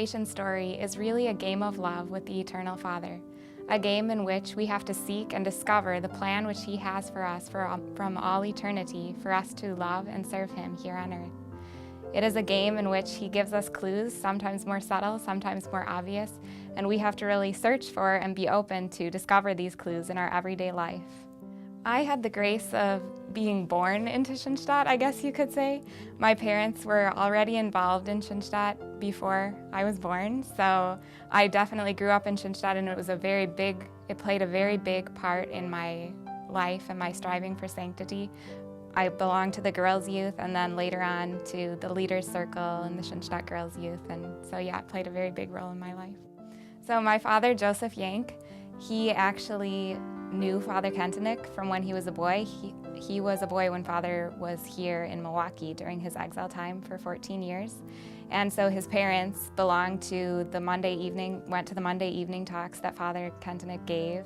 vocation story is really a game of love with the Eternal Father, a game in which we have to seek and discover the plan which He has for us from all eternity for us to love and serve Him here on earth. It is a game in which He gives us clues, sometimes more subtle, sometimes more obvious, and we have to really search for and be open to discover these clues in our everyday life. I had the grace of being born into Szensztackie, I guess you could say. My parents were already involved in Szensztackie before I was born, so I definitely grew up in Szensztackie, and it played a very big part in my life and my striving for sanctity. I belonged to the girls' youth, and then later on to the leaders' circle and the Szensztackie girls' youth, and so yeah, it played a very big role in my life. So my father, Joseph Yank, he actually knew Father Kentenich from when he was a boy. He was a boy when Father was here in Milwaukee during his exile time for 14 years. And so his parents belonged to went to the Monday evening talks that Father Kentenich gave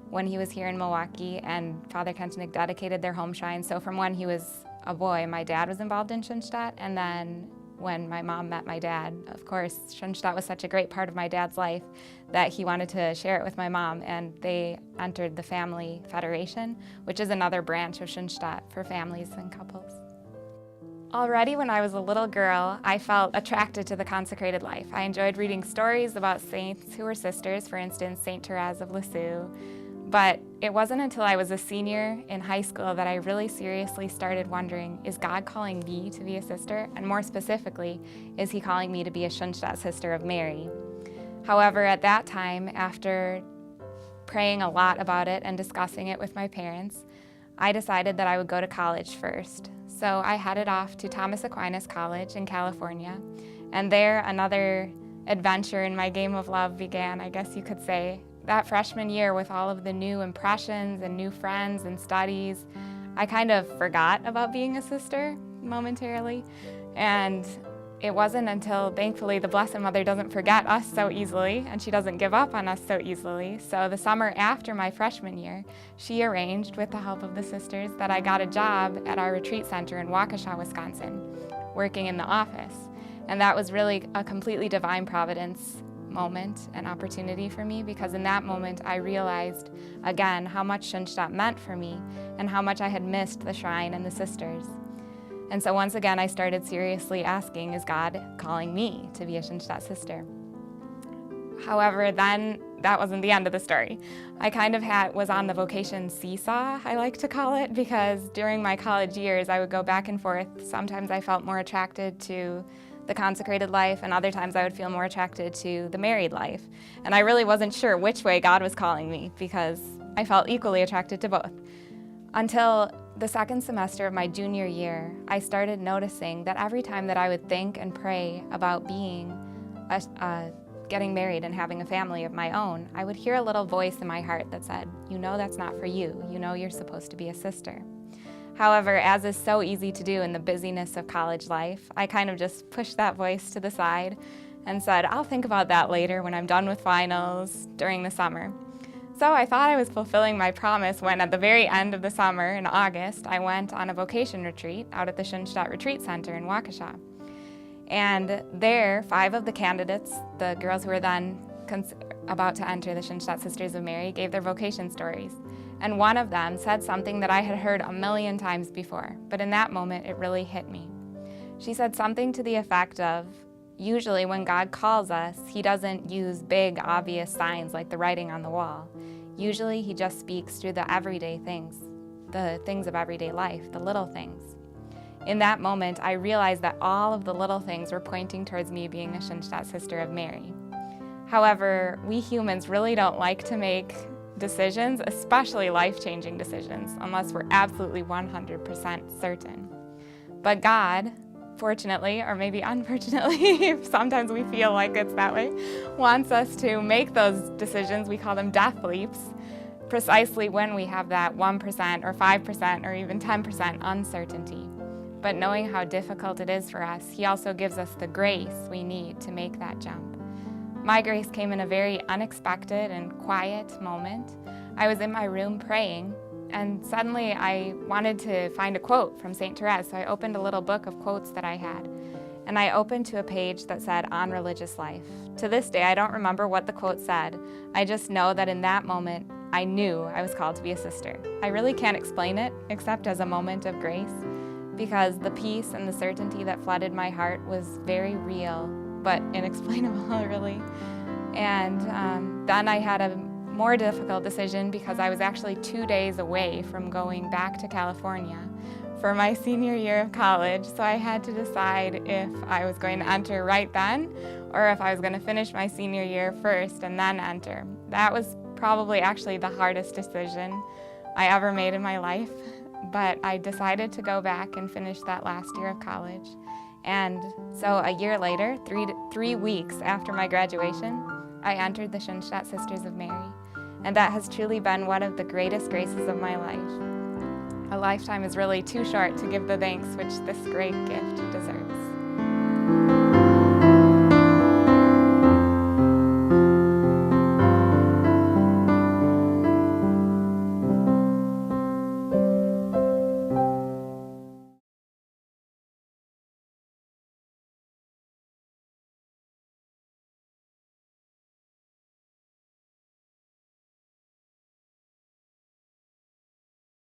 when he was here in Milwaukee, and Father Kentenich dedicated their home shrine. So from when he was a boy, my dad was involved in Szensztackie, and then when my mom met my dad, of course, Szensztackie was such a great part of my dad's life that he wanted to share it with my mom, and they entered the Family Federation, which is another branch of Szensztackie for families and couples. Already when I was a little girl, I felt attracted to the consecrated life. I enjoyed reading stories about saints who were sisters, for instance, St. Therese of Lisieux. But it wasn't until I was a senior in high school that I really seriously started wondering, is God calling me to be a sister? And more specifically, is He calling me to be a Szensztackie sister of Mary? However, at that time, after praying a lot about it and discussing it with my parents, I decided that I would go to college first. So I headed off to Thomas Aquinas College in California, and there another adventure in my game of love began, I guess you could say. That freshman year, with all of the new impressions and new friends and studies, I kind of forgot about being a sister momentarily. And it wasn't until, thankfully, the Blessed Mother doesn't forget us so easily, and she doesn't give up on us so easily. So the summer after my freshman year, she arranged, with the help of the sisters, that I got a job at our retreat center in Waukesha, Wisconsin, working in the office. And that was really a completely divine providence moment and opportunity for me, because in that moment I realized again how much Szensztackie meant for me and how much I had missed the shrine and the sisters. And so once again I started seriously asking, is God calling me to be a Szensztackie sister? However, then that wasn't the end of the story. I kind of was on the vocation seesaw, I like to call it, because during my college years I would go back and forth. Sometimes I felt more attracted to the consecrated life, and other times I would feel more attracted to the married life. And I really wasn't sure which way God was calling me, because I felt equally attracted to both. Until the second semester of my junior year, I started noticing that every time that I would think and pray about getting married and having a family of my own, I would hear a little voice in my heart that said, you know that's not for you. You know you're supposed to be a sister. However, as is so easy to do in the busyness of college life, I kind of just pushed that voice to the side and said, I'll think about that later when I'm done with finals during the summer. So I thought I was fulfilling my promise when at the very end of the summer in August, I went on a vocation retreat out at the Szensztackie Retreat Center in Waukesha. And there, 5 of the candidates, the girls who were then about to enter the Szensztackie Sisters of Mary, gave their vocation stories. And one of them said something that I had heard a million times before, but in that moment it really hit me. She said something to the effect of, usually when God calls us, He doesn't use big, obvious signs like the writing on the wall. Usually He just speaks through the everyday things, the things of everyday life, the little things. In that moment, I realized that all of the little things were pointing towards me being a Szensztackie Sister of Mary. However, we humans really don't like to make decisions, especially life-changing decisions, unless we're absolutely 100% certain. But God, fortunately, or maybe unfortunately, sometimes we feel like it's that way, wants us to make those decisions, we call them death leaps, precisely when we have that 1% or 5% or even 10% uncertainty. But knowing how difficult it is for us, He also gives us the grace we need to make that jump. My grace came in a very unexpected and quiet moment. I was in my room praying, and suddenly I wanted to find a quote from St. Therese, so I opened a little book of quotes that I had. and I opened to a page that said, "On Religious Life." To this day, I don't remember what the quote said. I just know that in that moment, I knew I was called to be a sister. I really can't explain it, except as a moment of grace, because the peace and the certainty that flooded my heart was very real, but inexplainable, really. And then I had a more difficult decision because I was actually 2 days away from going back to California for my senior year of college, so I had to decide if I was going to enter right then or if I was going to finish my senior year first and then enter. That was probably actually the hardest decision I ever made in my life, but I decided to go back and finish that last year of college. And so a year later, 3 weeks after my graduation, I entered the Szensztackie Sisters of Mary, and that has truly been one of the greatest graces of my life. A lifetime is really too short to give the thanks which this great gift deserves.